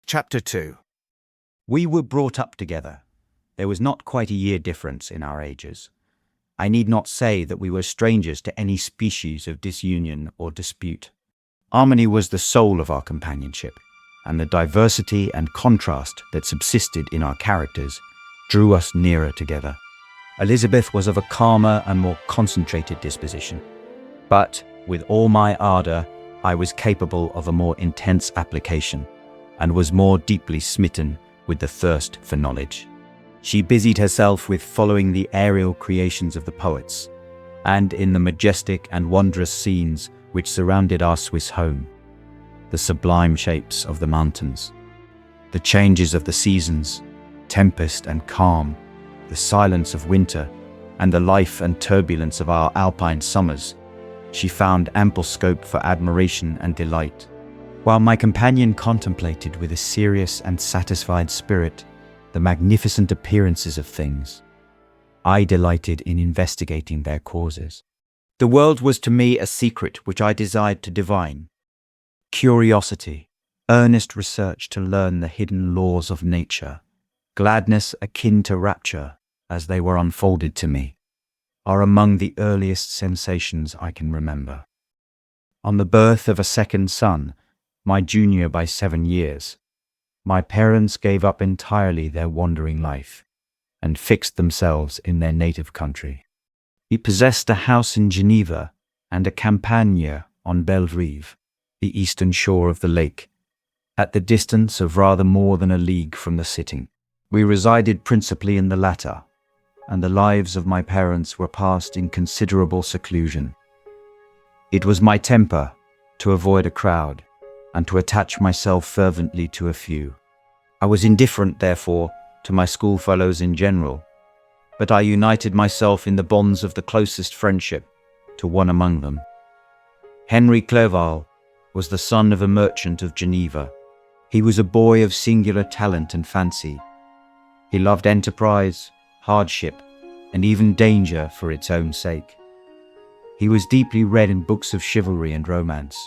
Chapter 2. We were brought up together. There was not quite a year difference in our ages. I need not say that we were strangers to any species of disunion or dispute. Harmony was the soul of our companionship, and the diversity and contrast that subsisted in our characters drew us nearer together. Elizabeth was of a calmer and more concentrated disposition, but with all my ardor, I was capable of a more intense application, and was more deeply smitten with the thirst for knowledge. She busied herself with following the aerial creations of the poets, and in the majestic and wondrous scenes which surrounded our Swiss home, the sublime shapes of the mountains, the changes of the seasons, tempest and calm, the silence of winter, and the life and turbulence of our alpine summers. She found ample scope for admiration and delight. While my companion contemplated with a serious and satisfied spirit the magnificent appearances of things, I delighted in investigating their causes. The world was to me a secret which I desired to divine. Curiosity, earnest research to learn the hidden laws of nature, gladness akin to rapture as they were unfolded to me, are among the earliest sensations I can remember. On the birth of a second son, my junior by 7 years, my parents gave up entirely their wandering life and fixed themselves in their native country. We possessed a house in Geneva and a campagne on Belrive, the eastern shore of the lake, at the distance of rather more than a league from the city. We resided principally in the latter, and the lives of my parents were passed in considerable seclusion. It was my temper to avoid a crowd, and to attach myself fervently to a few. I was indifferent, therefore, to my schoolfellows in general, but I united myself in the bonds of the closest friendship to one among them. Henry Clerval was the son of a merchant of Geneva. He was a boy of singular talent and fancy. He loved enterprise, hardship, and even danger for its own sake. He was deeply read in books of chivalry and romance.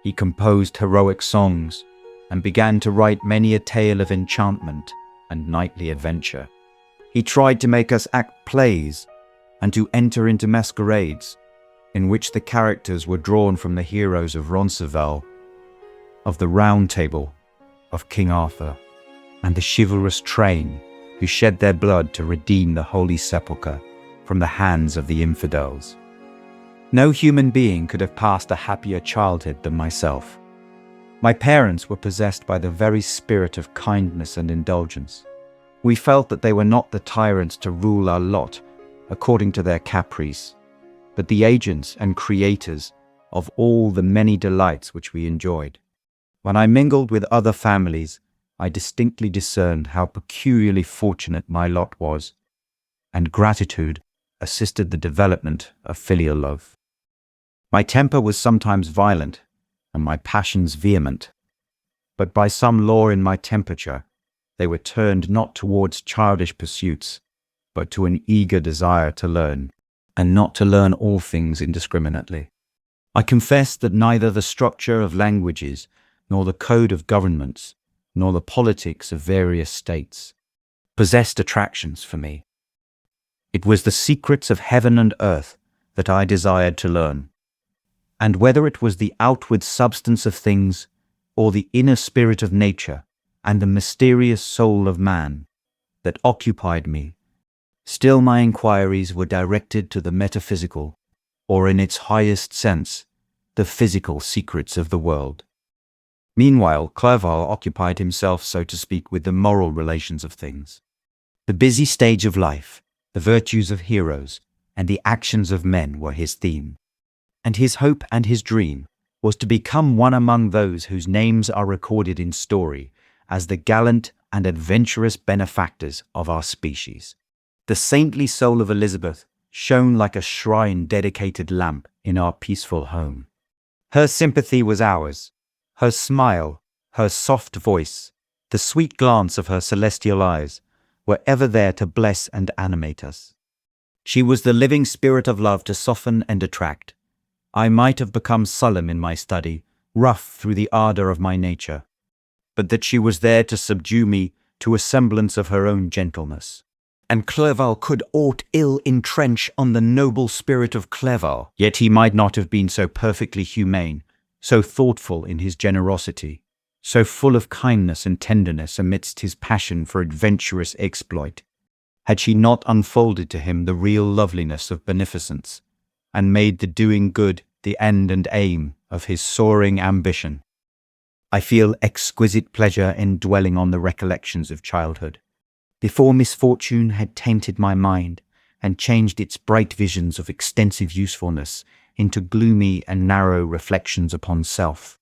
He composed heroic songs and began to write many a tale of enchantment and knightly adventure. He tried to make us act plays and to enter into masquerades in which the characters were drawn from the heroes of Roncesvalles, of the Round Table, of King Arthur, and the chivalrous train who shed their blood to redeem the Holy Sepulchre from the hands of the infidels. No human being could have passed a happier childhood than myself. My parents were possessed by the very spirit of kindness and indulgence. We felt that they were not the tyrants to rule our lot according to their caprice, but the agents and creators of all the many delights which we enjoyed. When I mingled with other families, I distinctly discerned how peculiarly fortunate my lot was, and gratitude assisted the development of filial love. My temper was sometimes violent, and my passions vehement, but by some law in my temperature, they were turned not towards childish pursuits, but to an eager desire to learn, and not to learn all things indiscriminately. I confess that neither the structure of languages, nor the code of governments, nor the politics of various states possessed attractions for me. It was the secrets of heaven and earth that I desired to learn. And whether it was the outward substance of things, or the inner spirit of nature, and the mysterious soul of man that occupied me, still my inquiries were directed to the metaphysical, or in its highest sense, the physical secrets of the world. Meanwhile, Clerval occupied himself, so to speak, with the moral relations of things. The busy stage of life, the virtues of heroes, and the actions of men were his theme. And his hope and his dream was to become one among those whose names are recorded in story as the gallant and adventurous benefactors of our species. The saintly soul of Elizabeth shone like a shrine-dedicated lamp in our peaceful home. Her sympathy was ours. Her smile, her soft voice, the sweet glance of her celestial eyes were ever there to bless and animate us. She was the living spirit of love to soften and attract. I might have become sullen in my study, rough through the ardour of my nature. but that she was there to subdue me to a semblance of her own gentleness. And Clerval could aught ill entrench on the noble spirit of Clerval, yet he might not have been so perfectly humane, so thoughtful in his generosity, so full of kindness and tenderness amidst his passion for adventurous exploit, had she not unfolded to him the real loveliness of beneficence, and made the doing good the end and aim of his soaring ambition. I feel exquisite pleasure in dwelling on the recollections of childhood, before misfortune had tainted my mind and changed its bright visions of extensive usefulness into gloomy and narrow reflections upon self.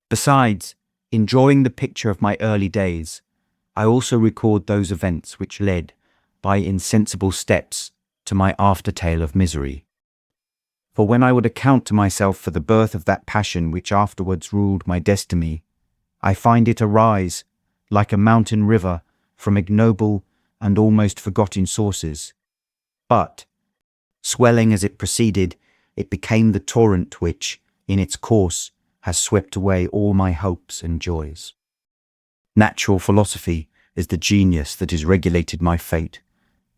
Besides, in drawing the picture of my early days, I also record those events which led, by insensible steps, to my aftertale of misery. For when I would account to myself for the birth of that passion which afterwards ruled my destiny, I find it arise, like a mountain river, from ignoble and almost forgotten sources. But, swelling as it proceeded, it became the torrent which, in its course, has swept away all my hopes and joys. Natural philosophy is the genius that has regulated my fate.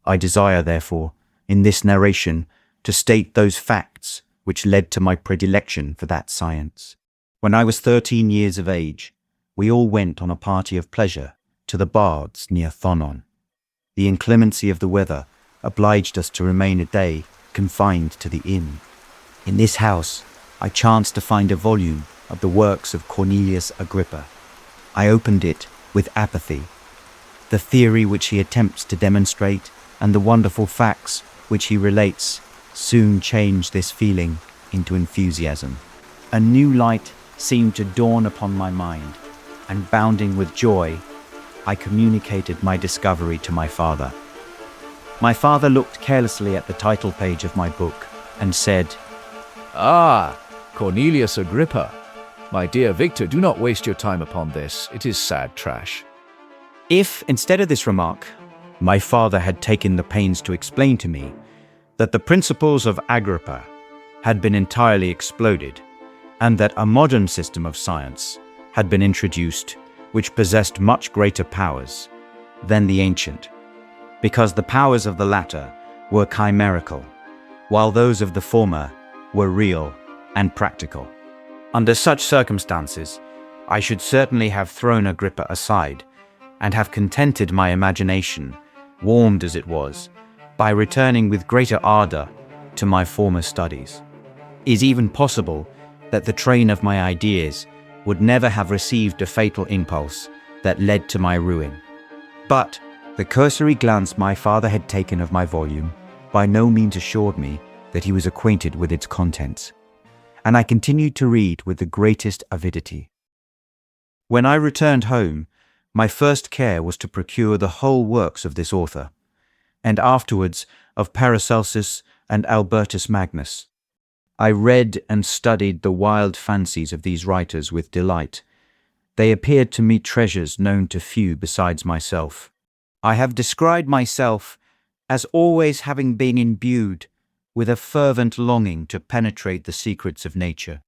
I desire, therefore, in this narration, to state those facts which led to my predilection for that science. When I was 13 years of age, we all went on a party of pleasure to the Bards near Thonon. The inclemency of the weather obliged us to remain a day confined to the inn. In this house, I chanced to find a volume of the works of Cornelius Agrippa. I opened it with apathy. The theory which he attempts to demonstrate and the wonderful facts which he relates soon change this feeling into enthusiasm. A new light seemed to dawn upon my mind, and bounding with joy, I communicated my discovery to my father. My father looked carelessly at the title page of my book and said, "Ah, Cornelius Agrippa. My dear Victor, do not waste your time upon this. It is sad trash." If, instead of this remark, my father had taken the pains to explain to me that the principles of Agrippa had been entirely exploded, and that a modern system of science had been introduced which possessed much greater powers than the ancient, because the powers of the latter were chimerical, while those of the former were real and practical. Under such circumstances, I should certainly have thrown Agrippa aside and have contented my imagination, warmed as it was, by returning with greater ardor to my former studies. It is even possible that the train of my ideas would never have received a fatal impulse that led to my ruin. But the cursory glance my father had taken of my volume by no means assured me that he was acquainted with its contents, and I continued to read with the greatest avidity. When I returned home, my first care was to procure the whole works of this author, and afterwards of Paracelsus and Albertus Magnus. I read and studied the wild fancies of these writers with delight. They appeared to me treasures known to few besides myself. I have described myself as always having been imbued with a fervent longing to penetrate the secrets of nature.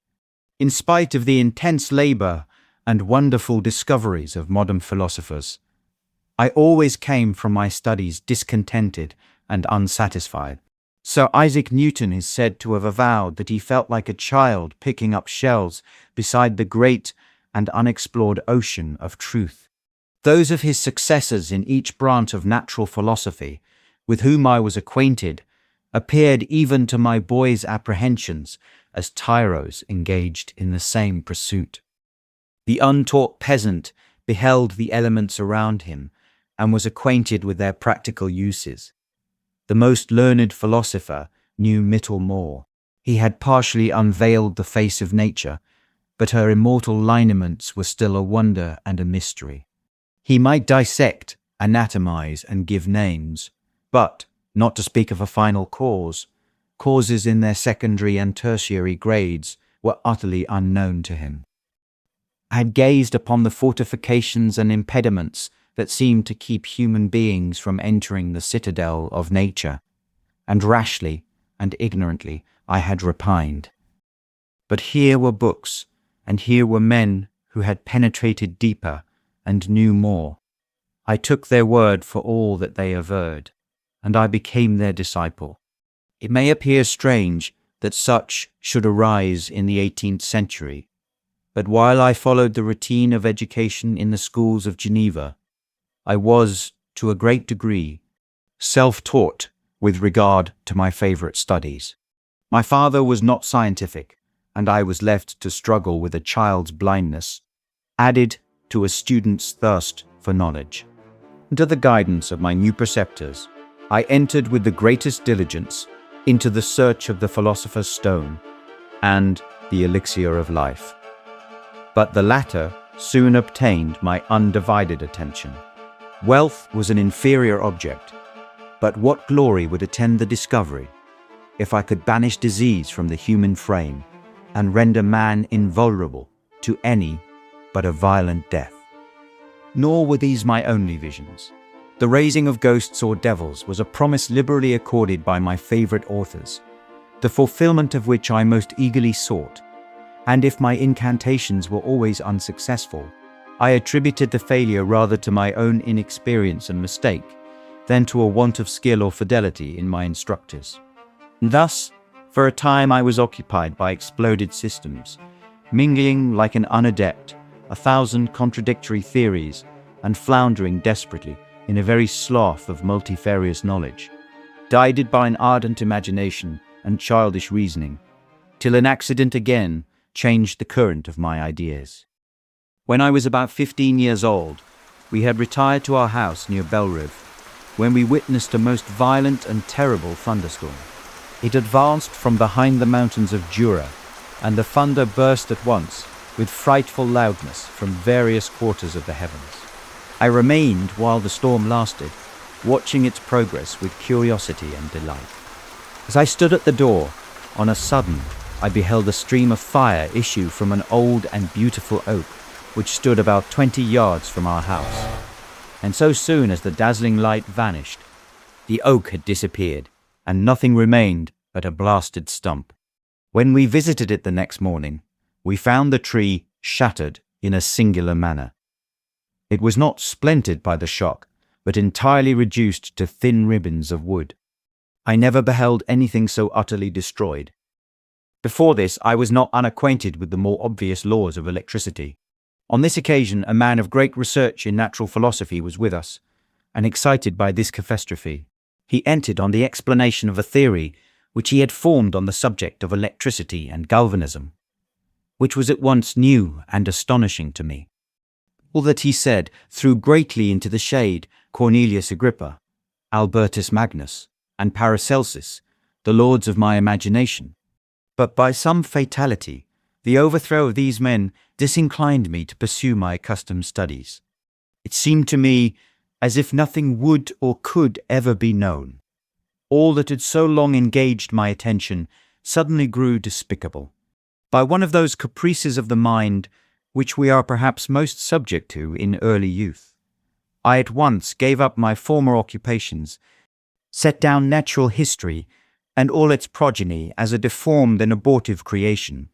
In spite of the intense labor and wonderful discoveries of modern philosophers, I always came from my studies discontented and unsatisfied. Sir Isaac Newton is said to have avowed that he felt like a child picking up shells beside the great and unexplored ocean of truth. Those of his successors in each branch of natural philosophy, with whom I was acquainted, appeared even to my boy's apprehensions as tyros engaged in the same pursuit. The untaught peasant beheld the elements around him and was acquainted with their practical uses. The most learned philosopher knew little more. He had partially unveiled the face of nature, but her immortal lineaments were still a wonder and a mystery. He might dissect, anatomize, and give names, but, not to speak of a final cause, causes in their secondary and tertiary grades were utterly unknown to him. I had gazed upon the fortifications and impediments that seemed to keep human beings from entering the citadel of nature, and rashly and ignorantly I had repined. But here were books, and here were men who had penetrated deeper and knew more. I took their word for all that they averred, and I became their disciple. It may appear strange that such should arise in the 18th century, but while I followed the routine of education in the schools of Geneva, I was, to a great degree, self-taught with regard to my favorite studies. My father was not scientific, and I was left to struggle with a child's blindness, added to a student's thirst for knowledge. Under the guidance of my new preceptors, I entered with the greatest diligence into the search of the philosopher's stone and the elixir of life. But the latter soon obtained my undivided attention. Wealth was an inferior object, but what glory would attend the discovery if I could banish disease from the human frame and render man invulnerable to any but a violent death? Nor were these my only visions. The raising of ghosts or devils was a promise liberally accorded by my favorite authors, the fulfillment of which I most eagerly sought, and if my incantations were always unsuccessful, I attributed the failure rather to my own inexperience and mistake than to a want of skill or fidelity in my instructors. Thus, for a time I was occupied by exploded systems, mingling like an unadept 1,000 contradictory theories and floundering desperately in a very slough of multifarious knowledge, guided by an ardent imagination and childish reasoning, till an accident again changed the current of my ideas. When I was about 15 years old, we had retired to our house near Belrive, when we witnessed a most violent and terrible thunderstorm. It advanced from behind the mountains of Jura, and the thunder burst at once with frightful loudness from various quarters of the heavens. I remained while the storm lasted, watching its progress with curiosity and delight. As I stood at the door, on a sudden I beheld a stream of fire issue from an old and beautiful oak, which stood about 20 yards from our house. And so soon as the dazzling light vanished, the oak had disappeared, and nothing remained but a blasted stump. When we visited it the next morning, we found the tree shattered in a singular manner. It was not splintered by the shock, but entirely reduced to thin ribbons of wood. I never beheld anything so utterly destroyed. Before this, I was not unacquainted with the more obvious laws of electricity. On this occasion, a man of great research in natural philosophy was with us, and excited by this catastrophe, he entered on the explanation of a theory which he had formed on the subject of electricity and galvanism, which was at once new and astonishing to me. All that he said threw greatly into the shade Cornelius Agrippa, Albertus Magnus, and Paracelsus, the lords of my imagination. But by some fatality, the overthrow of these men disinclined me to pursue my accustomed studies. It seemed to me as if nothing would or could ever be known. All that had so long engaged my attention suddenly grew despicable. By one of those caprices of the mind which we are perhaps most subject to in early youth, I at once gave up my former occupations, set down natural history and all its progeny as a deformed and abortive creation,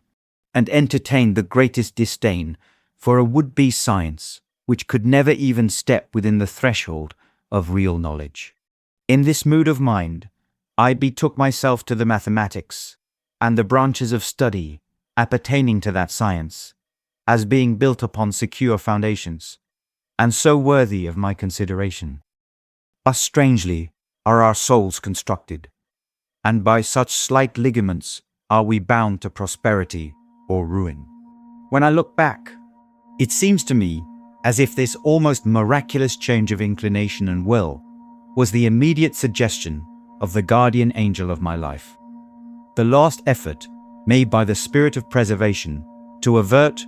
and entertained the greatest disdain for a would-be science which could never even step within the threshold of real knowledge. In this mood of mind, I betook myself to the mathematics and the branches of study appertaining to that science, as being built upon secure foundations, and so worthy of my consideration. Thus strangely are our souls constructed, and by such slight ligaments are we bound to prosperity or ruin. When I look back, it seems to me as if this almost miraculous change of inclination and will was the immediate suggestion of the guardian angel of my life, the last effort made by the spirit of preservation to avert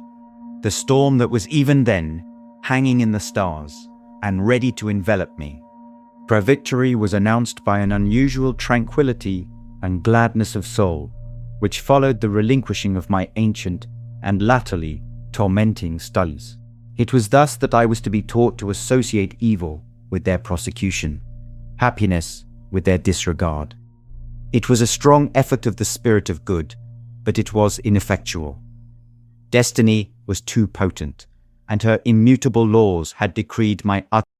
the storm that was even then hanging in the stars and ready to envelop me. For victory was announced by an unusual tranquility and gladness of soul, which followed the relinquishing of my ancient and latterly tormenting studies. It was thus that I was to be taught to associate evil with their prosecution, happiness with their disregard. It was a strong effort of the spirit of good, but it was ineffectual. Destiny was too potent, and her immutable laws had decreed my utter